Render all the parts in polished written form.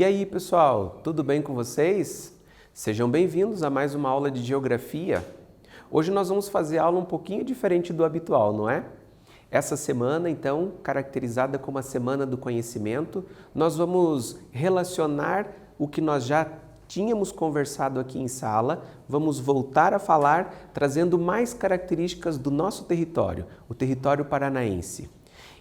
E aí, pessoal, tudo bem com vocês? Sejam bem-vindos a mais uma aula de Geografia. Hoje nós vamos fazer aula um pouquinho diferente do habitual, não é? Essa semana, então, caracterizada como a Semana do Conhecimento, nós vamos relacionar o que nós já tínhamos conversado aqui em sala, vamos voltar a falar, trazendo mais características do nosso território, o território paranaense.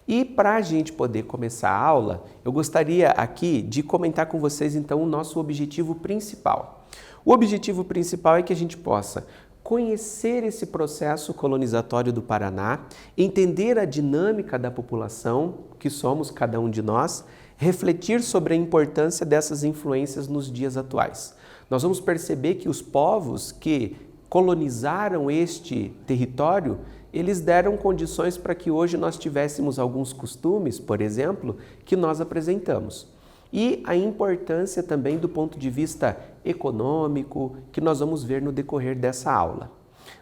E para a gente poder começar a aula, eu gostaria aqui de comentar com vocês então o nosso objetivo principal. O objetivo principal é que a gente possa conhecer esse processo colonizatório do Paraná, entender a dinâmica da população, que somos cada um de nós, refletir sobre a importância dessas influências nos dias atuais. Nós vamos perceber que os povos que colonizaram este território, eles deram condições para que hoje nós tivéssemos alguns costumes, por exemplo, que nós apresentamos. E a importância também do ponto de vista econômico, que nós vamos ver no decorrer dessa aula.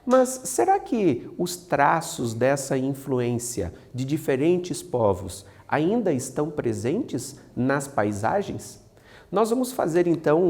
Mas será que os traços dessa influência de diferentes povos ainda estão presentes nas paisagens? Nós vamos fazer então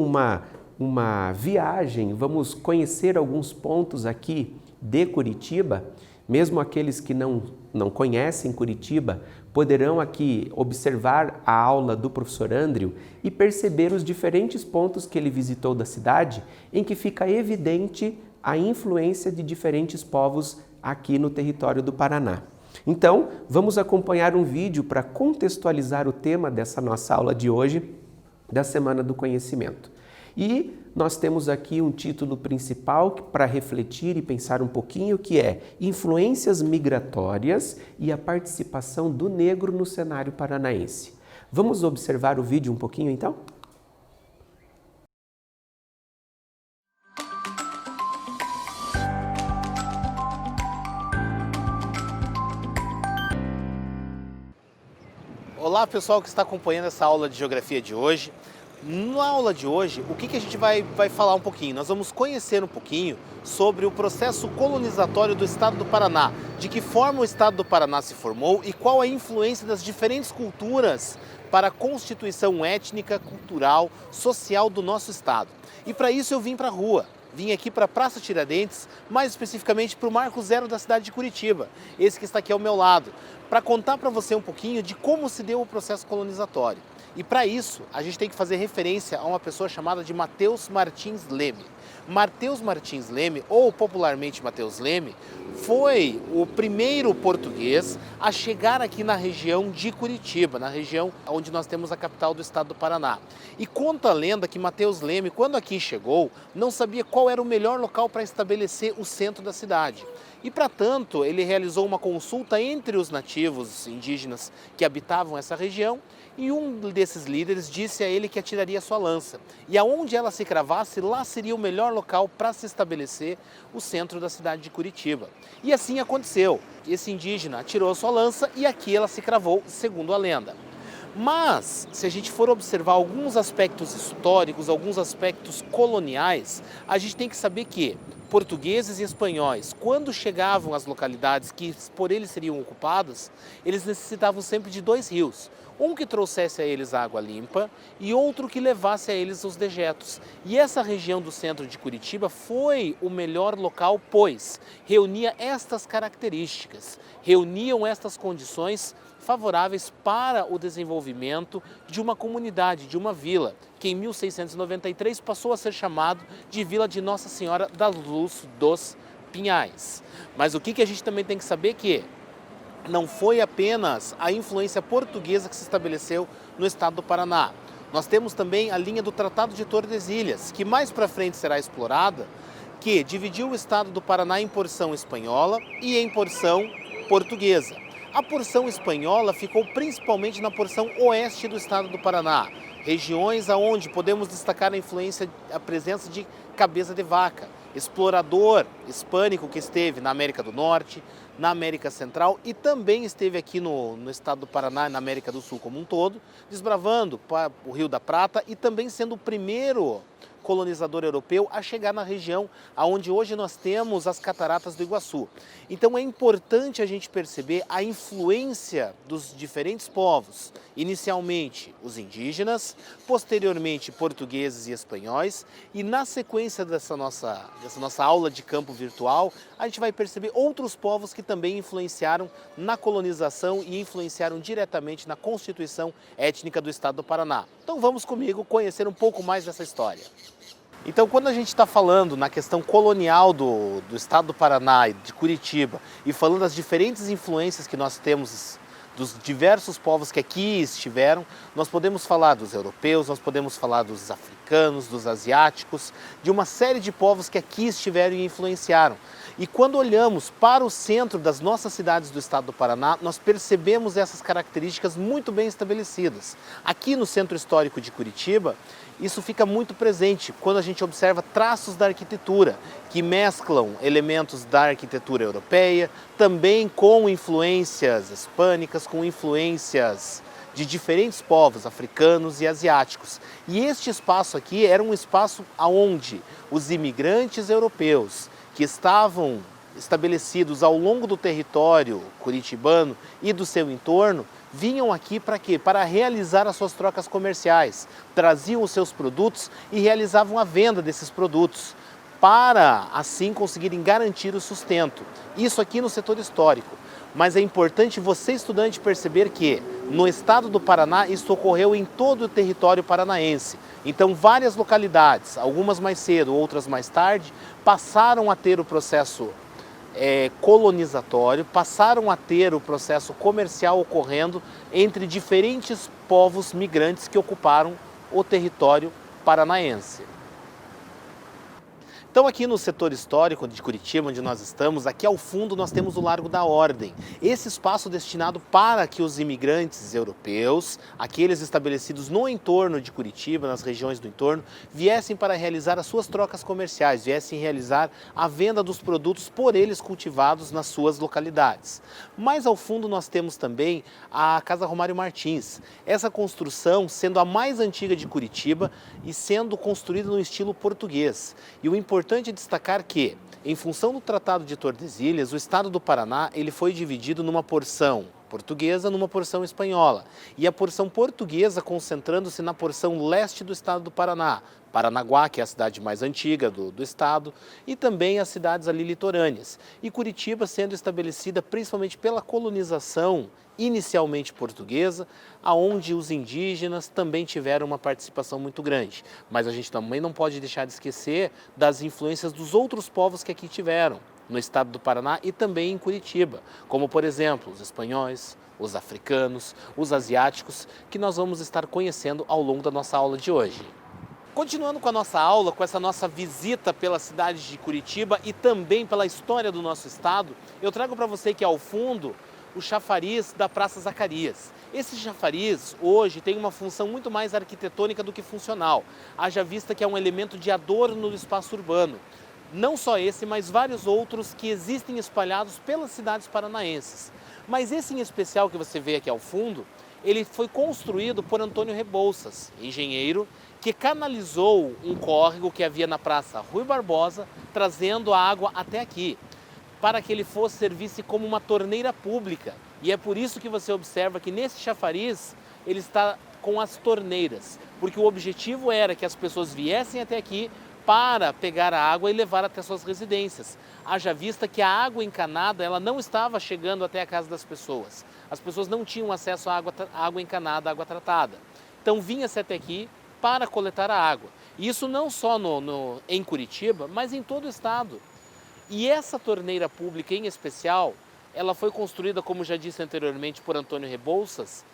uma viagem, vamos conhecer alguns pontos aqui de Curitiba. Mesmo aqueles que não conhecem Curitiba poderão aqui observar a aula do professor Andrew e perceber os diferentes pontos que ele visitou da cidade, em que fica evidente a influência de diferentes povos aqui no território do Paraná. Então, vamos acompanhar um vídeo para contextualizar o tema dessa nossa aula de hoje, da Semana do Conhecimento. E nós temos aqui um título principal para refletir e pensar um pouquinho, que é Influências Migratórias e a Participação do Negro no Cenário Paranaense. Vamos observar o vídeo um pouquinho então? Olá pessoal que está acompanhando essa aula de Geografia de hoje. Na aula de hoje, o que a gente vai falar um pouquinho? Nós vamos conhecer um pouquinho sobre o processo colonizatório do estado do Paraná, de que forma o estado do Paraná se formou e qual a influência das diferentes culturas para a constituição étnica, cultural, social do nosso estado. E para isso eu vim para a rua. Vim aqui para a Praça Tiradentes, mais especificamente para o Marco Zero da cidade de Curitiba, esse que está aqui ao meu lado, para contar para você um pouquinho de como se deu o processo colonizatório. E para isso, a gente tem que fazer referência a uma pessoa chamada de Mateus Martins Leme. Mateus Martins Leme, ou popularmente Mateus Leme, foi o primeiro português a chegar aqui na região de Curitiba, na região onde nós temos a capital do estado do Paraná. E conta a lenda que Mateus Leme, quando aqui chegou, não sabia qual era o melhor local para estabelecer o centro da cidade. E, para tanto, ele realizou uma consulta entre os nativos indígenas que habitavam essa região e um desses líderes disse a ele que atiraria sua lança. E aonde ela se cravasse, lá seria o melhor local para se estabelecer o centro da cidade de Curitiba. E assim aconteceu. Esse indígena atirou a sua lança e aqui ela se cravou, segundo a lenda. Mas, se a gente for observar alguns aspectos históricos, alguns aspectos coloniais, a gente tem que saber que portugueses e espanhóis, quando chegavam às localidades que por eles seriam ocupadas, eles necessitavam sempre de dois rios. Um que trouxesse a eles água limpa e outro que levasse a eles os dejetos. E essa região do centro de Curitiba foi o melhor local, pois reunia estas características, reuniam estas condições favoráveis para o desenvolvimento de uma comunidade, de uma vila, que em 1693 passou a ser chamado de Vila de Nossa Senhora da Luz dos Pinhais. Mas o que a gente também tem que saber que não foi apenas a influência portuguesa que se estabeleceu no estado do Paraná. Nós temos também a linha do Tratado de Tordesilhas, que mais para frente será explorada, que dividiu o estado do Paraná em porção espanhola e em porção portuguesa. A porção espanhola ficou principalmente na porção oeste do estado do Paraná, regiões aonde podemos destacar a influência, a presença de cabeça de vaca, explorador hispânico que esteve na América do Norte, na América Central e também esteve aqui no estado do Paraná e na América do Sul como um todo, desbravando o Rio da Prata e também sendo o primeiro colonizador europeu a chegar na região onde hoje nós temos as cataratas do Iguaçu. Então é importante a gente perceber a influência dos diferentes povos, inicialmente os indígenas, posteriormente portugueses e espanhóis, e na sequência dessa nossa aula de campo virtual, a gente vai perceber outros povos que também influenciaram na colonização e influenciaram diretamente na constituição étnica do estado do Paraná. Então vamos comigo conhecer um pouco mais dessa história. Então, quando a gente está falando na questão colonial do estado do Paraná e de Curitiba, e falando das diferentes influências que nós temos dos diversos povos que aqui estiveram, nós podemos falar dos europeus, nós podemos falar dos africanos, dos asiáticos, de uma série de povos que aqui estiveram e influenciaram. E quando olhamos para o centro das nossas cidades do estado do Paraná, nós percebemos essas características muito bem estabelecidas. Aqui no centro histórico de Curitiba, isso fica muito presente quando a gente observa traços da arquitetura, que mesclam elementos da arquitetura europeia, também com influências hispânicas, com influências de diferentes povos africanos e asiáticos. E este espaço aqui era um espaço onde os imigrantes europeus que estavam estabelecidos ao longo do território curitibano e do seu entorno, vinham aqui para quê? Para realizar as suas trocas comerciais, traziam os seus produtos e realizavam a venda desses produtos, para assim conseguirem garantir o sustento. Isso aqui no setor histórico. Mas é importante você, estudante, perceber que no estado do Paraná isso ocorreu em todo o território paranaense. Então várias localidades, algumas mais cedo, outras mais tarde, passaram a ter o processo colonizatório, passaram a ter o processo comercial ocorrendo entre diferentes povos migrantes que ocuparam o território paranaense. Então aqui no setor histórico de Curitiba, onde nós estamos, aqui ao fundo nós temos o Largo da Ordem. Esse espaço destinado para que os imigrantes europeus, aqueles estabelecidos no entorno de Curitiba, nas regiões do entorno, viessem para realizar as suas trocas comerciais, viessem realizar a venda dos produtos por eles cultivados nas suas localidades. Mais ao fundo nós temos também a Casa Romário Martins. Essa construção sendo a mais antiga de Curitiba e sendo construída no estilo português. E o importante é destacar que, em função do Tratado de Tordesilhas, o estado do Paraná ele foi dividido numa porção portuguesa, numa porção espanhola. E a porção portuguesa concentrando-se na porção leste do estado do Paraná, Paranaguá, que é a cidade mais antiga do estado, e também as cidades ali litorâneas. E Curitiba sendo estabelecida principalmente pela colonização inicialmente portuguesa, aonde os indígenas também tiveram uma participação muito grande. Mas a gente também não pode deixar de esquecer das influências dos outros povos que aqui tiveram, no estado do Paraná e também em Curitiba, como por exemplo os espanhóis, os africanos, os asiáticos, que nós vamos estar conhecendo ao longo da nossa aula de hoje. Continuando com a nossa aula, com essa nossa visita pela cidade de Curitiba e também pela história do nosso estado, eu trago para você que ao fundo o chafariz da Praça Zacarias. Esse chafariz hoje tem uma função muito mais arquitetônica do que funcional, haja vista que é um elemento de adorno do espaço urbano. Não só esse, mas vários outros que existem espalhados pelas cidades paranaenses. Mas esse em especial que você vê aqui ao fundo, ele foi construído por Antônio Rebouças, engenheiro, que canalizou um córrego que havia na Praça Rui Barbosa, trazendo a água até aqui, para que ele servisse como uma torneira pública. E é por isso que você observa que nesse chafariz ele está com as torneiras, porque o objetivo era que as pessoas viessem até aqui para pegar a água e levar até suas residências. Haja vista que a água encanada ela não estava chegando até a casa das pessoas. As pessoas não tinham acesso à água encanada, à água tratada. Então vinha-se até aqui para coletar a água. E isso não só em Curitiba, mas em todo o estado. E essa torneira pública em especial, ela foi construída, como já disse anteriormente, por Antônio Rebouças,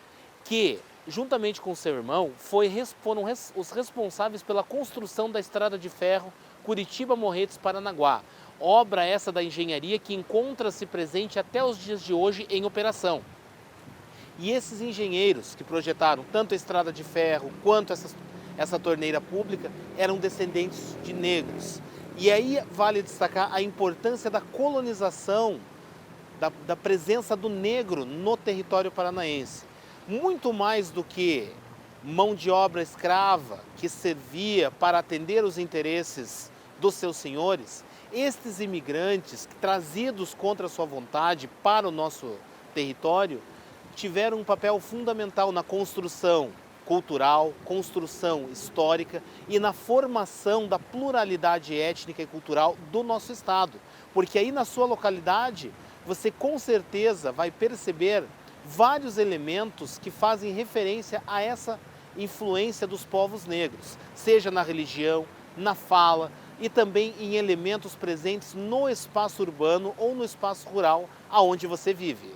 que, juntamente com seu irmão, foram os responsáveis pela construção da estrada de ferro Curitiba-Morretes-Paranaguá. Obra essa da engenharia que encontra-se presente até os dias de hoje em operação. E esses engenheiros que projetaram tanto a estrada de ferro quanto essa torneira pública eram descendentes de negros. E aí vale destacar a importância da colonização, da presença do negro no território paranaense. Muito mais do que mão de obra escrava que servia para atender os interesses dos seus senhores, estes imigrantes, trazidos contra sua vontade para o nosso território, tiveram um papel fundamental na construção cultural, construção histórica e na formação da pluralidade étnica e cultural do nosso estado. Porque aí na sua localidade, você com certeza vai perceber vários elementos que fazem referência a essa influência dos povos negros, seja na religião, na fala e também em elementos presentes no espaço urbano ou no espaço rural aonde você vive.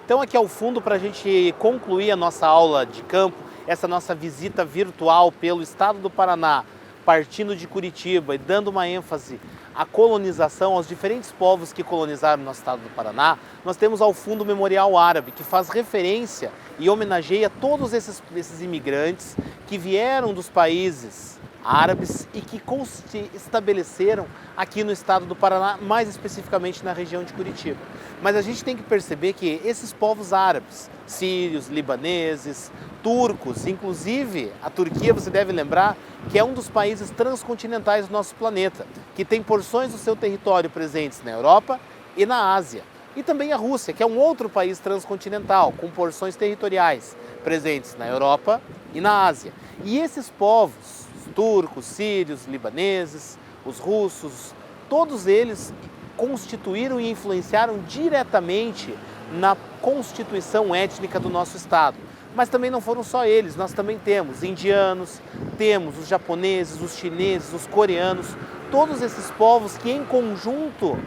Então aqui ao fundo, para a gente concluir a nossa aula de campo, essa nossa visita virtual pelo estado do Paraná, partindo de Curitiba e dando uma ênfase à colonização, aos diferentes povos que colonizaram o nosso estado do Paraná, nós temos ao fundo o Memorial Árabe, que faz referência e homenageia todos esses imigrantes que vieram dos países árabes e que se estabeleceram aqui no estado do Paraná, mais especificamente na região de Curitiba. Mas a gente tem que perceber que esses povos árabes, sírios, libaneses, turcos, inclusive a Turquia, você deve lembrar que é um dos países transcontinentais do nosso planeta, que tem porções do seu território presentes na Europa e na Ásia. E também a Rússia, que é um outro país transcontinental, com porções territoriais presentes na Europa e na Ásia. E esses povos, os turcos, sírios, libaneses, os russos, todos eles constituíram e influenciaram diretamente na constituição étnica do nosso estado. Mas também não foram só eles, nós também temos indianos, temos os japoneses, os chineses, os coreanos, todos esses povos que em conjunto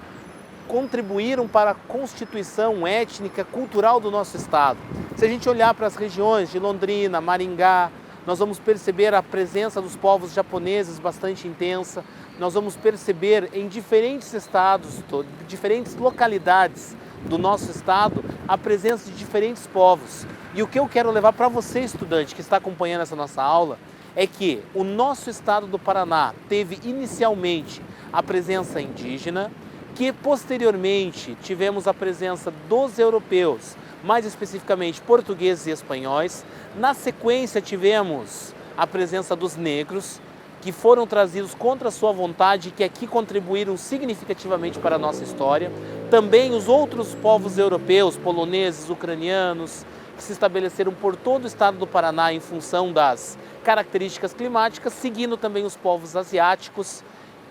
contribuíram para a constituição étnica, cultural do nosso estado. Se a gente olhar para as regiões de Londrina, Maringá, nós vamos perceber a presença dos povos japoneses bastante intensa, nós vamos perceber em diferentes estados, diferentes localidades do nosso estado, a presença de diferentes povos. E o que eu quero levar para você, estudante, que está acompanhando essa nossa aula, é que o nosso estado do Paraná teve inicialmente a presença indígena, que posteriormente tivemos a presença dos europeus, mais especificamente portugueses e espanhóis. Na sequência tivemos a presença dos negros, que foram trazidos contra a sua vontade e que aqui contribuíram significativamente para a nossa história. Também os outros povos europeus, poloneses, ucranianos, que se estabeleceram por todo o estado do Paraná em função das características climáticas, seguindo também os povos asiáticos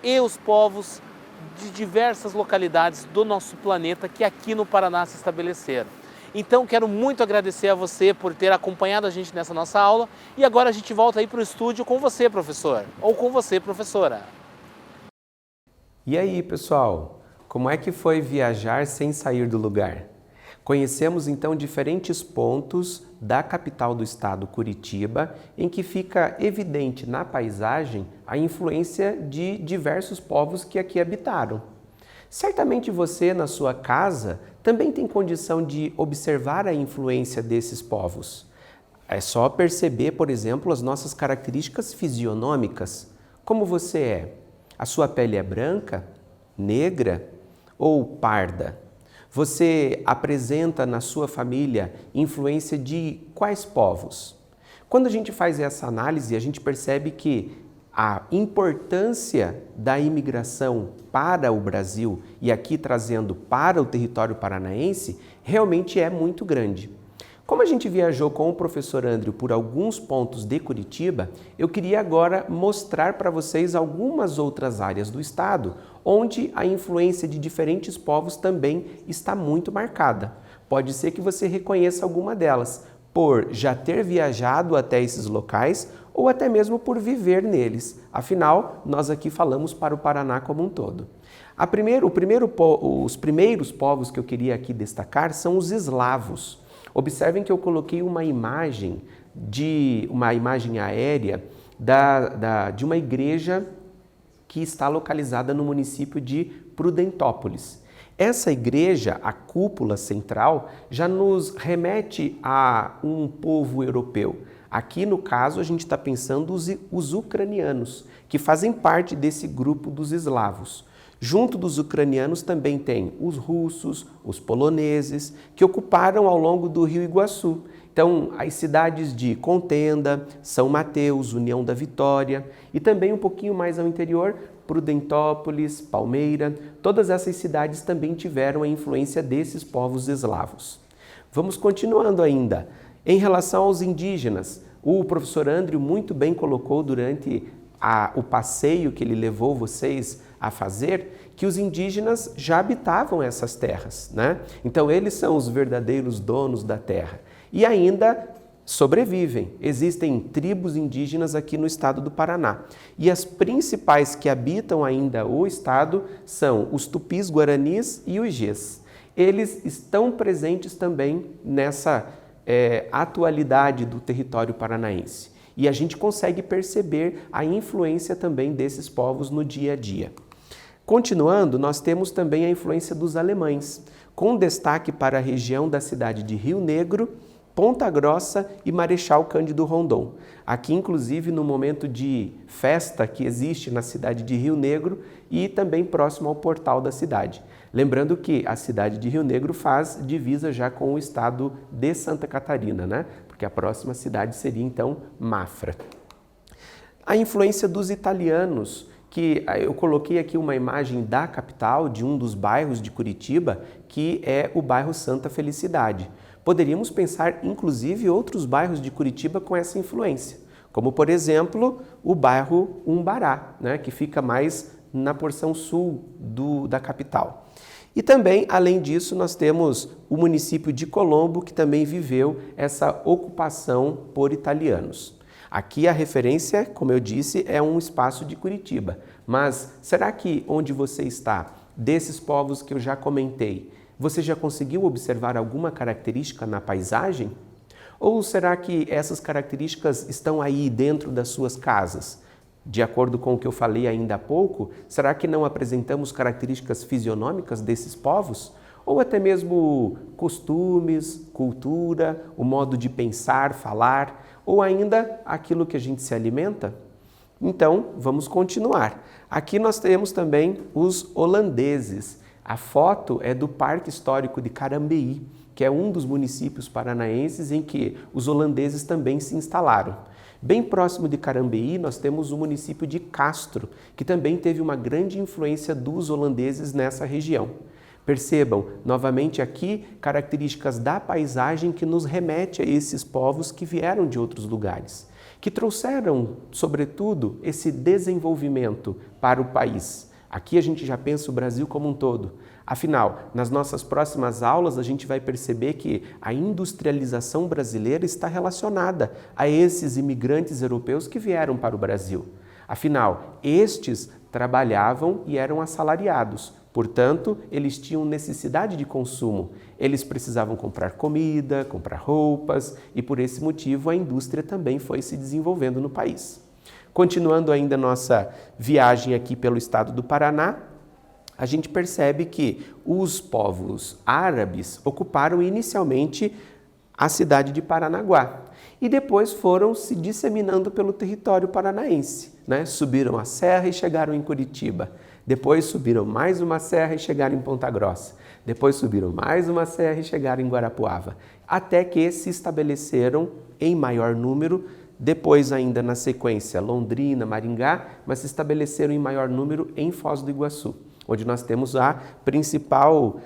e os povos de diversas localidades do nosso planeta que aqui no Paraná se estabeleceram. Então quero muito agradecer a você por ter acompanhado a gente nessa nossa aula e agora a gente volta aí para o estúdio com você, professor, ou com você, professora. E aí, pessoal, como é que foi viajar sem sair do lugar? Conhecemos então diferentes pontos da capital do estado, Curitiba, em que fica evidente na paisagem a influência de diversos povos que aqui habitaram. Certamente você, na sua casa, também tem condição de observar a influência desses povos. É só perceber, por exemplo, as nossas características fisionômicas. Como você é? A sua pele é branca, negra ou parda? Você apresenta na sua família influência de quais povos? Quando a gente faz essa análise, a gente percebe que a importância da imigração para o Brasil e aqui trazendo para o território paranaense realmente é muito grande. Como a gente viajou com o professor Andrew por alguns pontos de Curitiba, eu queria agora mostrar para vocês algumas outras áreas do estado onde a influência de diferentes povos também está muito marcada. Pode ser que você reconheça alguma delas, por já ter viajado até esses locais ou até mesmo por viver neles. Afinal, nós aqui falamos para o Paraná como um todo. Os primeiros povos que eu queria aqui destacar são os eslavos. Observem que eu coloquei uma imagem aérea de uma igreja que está localizada no município de Prudentópolis. Essa igreja, a cúpula central, já nos remete a um povo europeu. Aqui, no caso, a gente está pensando os ucranianos, que fazem parte desse grupo dos eslavos. Junto dos ucranianos também tem os russos, os poloneses, que ocuparam ao longo do Rio Iguaçu. Então, as cidades de Contenda, São Mateus, União da Vitória e também um pouquinho mais ao interior, Prudentópolis, Palmeira, todas essas cidades também tiveram a influência desses povos eslavos. Vamos continuando ainda. Em relação aos indígenas, o professor Andrew muito bem colocou durante o passeio que ele levou vocês a fazer, que os indígenas já habitavam essas terras, né? Então eles são os verdadeiros donos da terra e ainda sobrevivem. Existem tribos indígenas aqui no estado do Paraná e as principais que habitam ainda o estado são os tupis guaranis e os Gés. Eles estão presentes também nessa atualidade do território paranaense e a gente consegue perceber a influência também desses povos no dia a dia. Continuando, nós temos também a influência dos alemães, com destaque para a região da cidade de Rio Negro, Ponta Grossa e Marechal Cândido Rondon. Aqui, inclusive, no momento de festa que existe na cidade de Rio Negro e também próximo ao portal da cidade. Lembrando que a cidade de Rio Negro faz divisa já com o estado de Santa Catarina, né? Porque a próxima cidade seria, então, Mafra. A influência dos italianos, que eu coloquei aqui uma imagem da capital, de um dos bairros de Curitiba, que é o bairro Santa Felicidade. Poderíamos pensar, inclusive, outros bairros de Curitiba com essa influência, como, por exemplo, o bairro Umbará, né, que fica mais na porção sul da capital. E também, além disso, nós temos o município de Colombo, que também viveu essa ocupação por italianos. Aqui a referência, como eu disse, é um espaço de Curitiba. Mas será que onde você está, desses povos que eu já comentei, você já conseguiu observar alguma característica na paisagem? Ou será que essas características estão aí dentro das suas casas? De acordo com o que eu falei ainda há pouco, será que não apresentamos características fisionômicas desses povos? Ou até mesmo costumes, cultura, o modo de pensar, falar, ou ainda aquilo que a gente se alimenta? Então, vamos continuar. Aqui nós temos também os holandeses. A foto é do Parque Histórico de Carambeí, que é um dos municípios paranaenses em que os holandeses também se instalaram. Bem próximo de Carambeí, nós temos o município de Castro, que também teve uma grande influência dos holandeses nessa região. Percebam, novamente aqui, características da paisagem que nos remete a esses povos que vieram de outros lugares, que trouxeram, sobretudo, esse desenvolvimento para o país. Aqui a gente já pensa o Brasil como um todo. Afinal, nas nossas próximas aulas a gente vai perceber que a industrialização brasileira está relacionada a esses imigrantes europeus que vieram para o Brasil. Afinal, estes trabalhavam e eram assalariados. Portanto, eles tinham necessidade de consumo. Eles precisavam comprar comida, comprar roupas e por esse motivo a indústria também foi se desenvolvendo no país. Continuando ainda nossa viagem aqui pelo estado do Paraná, a gente percebe que os povos árabes ocuparam inicialmente a cidade de Paranaguá e depois foram se disseminando pelo território paranaense, né? Subiram a serra e chegaram em Curitiba. Depois subiram mais uma serra e chegaram em Ponta Grossa. Depois subiram mais uma serra e chegaram em Guarapuava. Até que se estabeleceram em maior número, depois ainda na sequência Londrina, Maringá, mas se estabeleceram em maior número em Foz do Iguaçu, onde nós temos o principal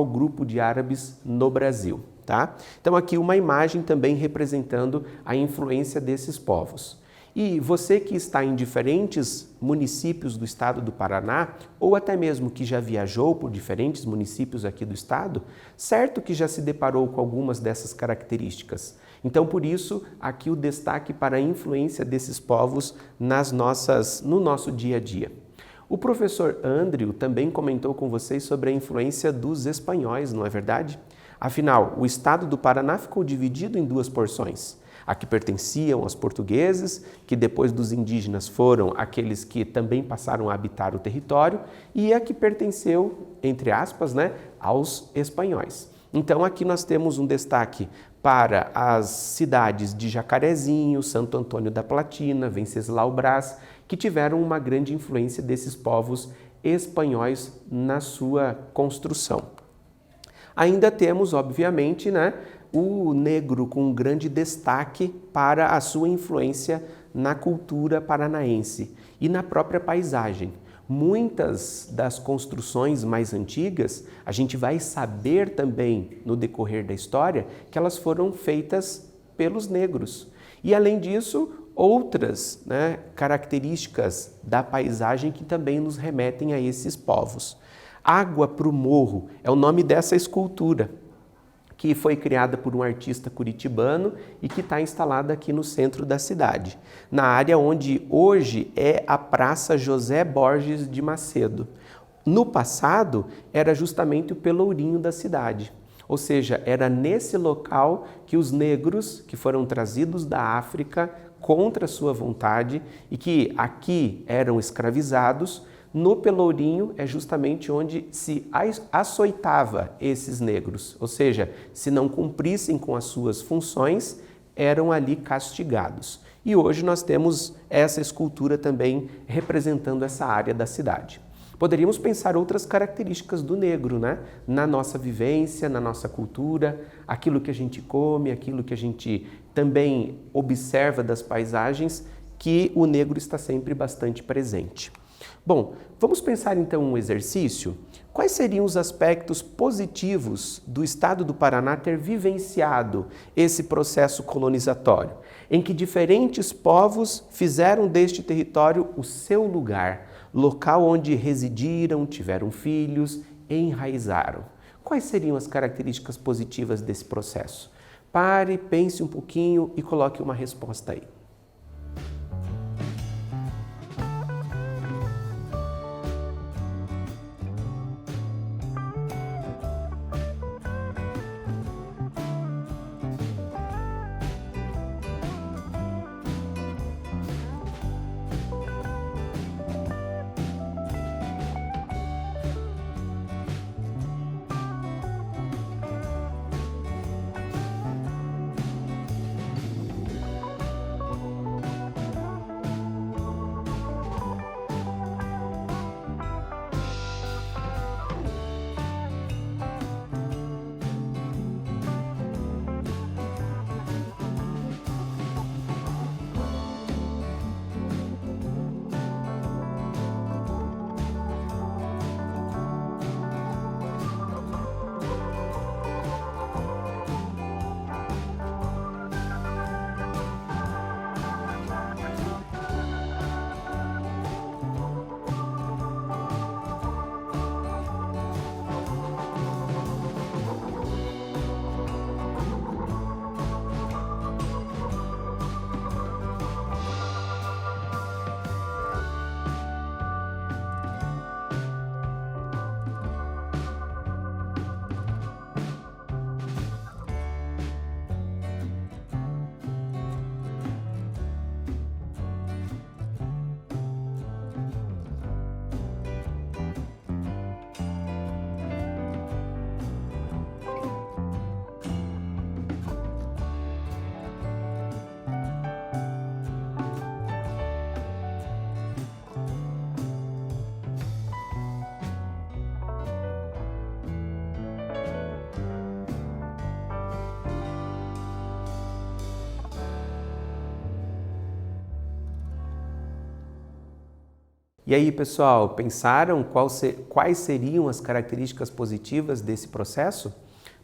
grupo de árabes no Brasil. Tá? Então aqui uma imagem também representando a influência desses povos. E você que está em diferentes municípios do estado do Paraná, ou até mesmo que já viajou por diferentes municípios aqui do estado, certo que já se deparou com algumas dessas características. Então, por isso, aqui o destaque para a influência desses povos no nosso dia a dia. O professor Andrew também comentou com vocês sobre a influência dos espanhóis, não é verdade? Afinal, o estado do Paraná ficou dividido em duas porções. A que pertenciam aos portugueses, que depois dos indígenas foram aqueles que também passaram a habitar o território, e a que pertenceu, entre aspas, né, aos espanhóis. Então aqui nós temos um destaque para as cidades de Jacarezinho, Santo Antônio da Platina, Venceslau Brás, que tiveram uma grande influência desses povos espanhóis na sua construção. Ainda temos, obviamente, né, o negro com um grande destaque para a sua influência na cultura paranaense e na própria paisagem. Muitas das construções mais antigas, a gente vai saber também no decorrer da história que elas foram feitas pelos negros. E além disso, outras, né, características da paisagem que também nos remetem a esses povos. Água para o Morro é o nome dessa escultura, que foi criada por um artista curitibano e que está instalada aqui no centro da cidade, na área onde hoje é a Praça José Borges de Macedo. No passado, era justamente o pelourinho da cidade, ou seja, era nesse local que os negros, que foram trazidos da África contra sua vontade e que aqui eram escravizados, no Pelourinho é justamente onde se açoitava esses negros, ou seja, se não cumprissem com as suas funções, eram ali castigados. E hoje nós temos essa escultura também representando essa área da cidade. Poderíamos pensar outras características do negro, né? Na nossa vivência, na nossa cultura, aquilo que a gente come, aquilo que a gente também observa das paisagens, que o negro está sempre bastante presente. Bom, vamos pensar então um exercício. Quais seriam os aspectos positivos do Estado do Paraná ter vivenciado esse processo colonizatório, em que diferentes povos fizeram deste território o seu lugar, local onde residiram, tiveram filhos, enraizaram? Quais seriam as características positivas desse processo? Pare, pense um pouquinho e coloque uma resposta aí. E aí, pessoal, pensaram quais seriam as características positivas desse processo?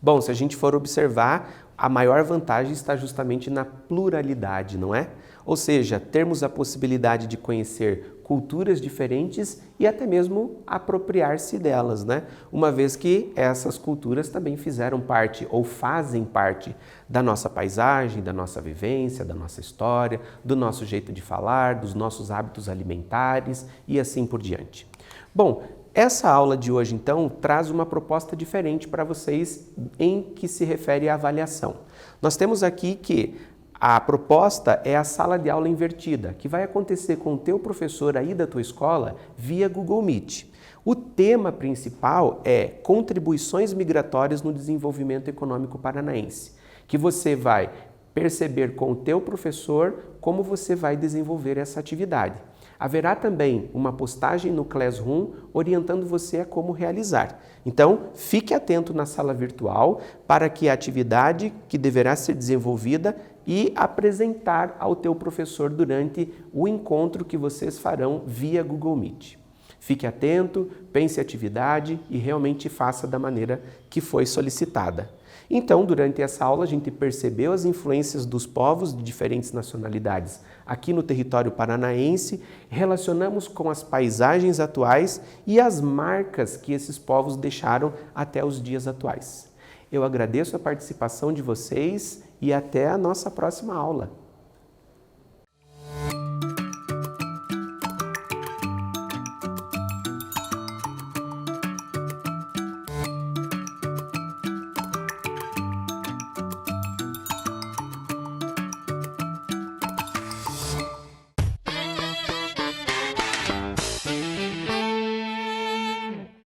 Bom, se a gente for observar, a maior vantagem está justamente na pluralidade, não é? Ou seja, termos a possibilidade de conhecer culturas diferentes e até mesmo apropriar-se delas, né? Uma vez que essas culturas também fizeram parte ou fazem parte da nossa paisagem, da nossa vivência, da nossa história, do nosso jeito de falar, dos nossos hábitos alimentares e assim por diante. Bom, essa aula de hoje, então, traz uma proposta diferente para vocês em que se refere à avaliação. Nós temos aqui que a proposta é a sala de aula invertida, que vai acontecer com o teu professor aí da tua escola via Google Meet. O tema principal é contribuições migratórias no desenvolvimento econômico paranaense, que você vai perceber com o teu professor como você vai desenvolver essa atividade. Haverá também uma postagem no Classroom orientando você a como realizar. Então, fique atento na sala virtual para que a atividade que deverá ser desenvolvida e apresentar ao teu professor durante o encontro que vocês farão via Google Meet. Fique atento, pense a atividade e realmente faça da maneira que foi solicitada. Então, durante essa aula, a gente percebeu as influências dos povos de diferentes nacionalidades aqui no território paranaense, relacionamos com as paisagens atuais e as marcas que esses povos deixaram até os dias atuais. Eu agradeço a participação de vocês e até a nossa próxima aula.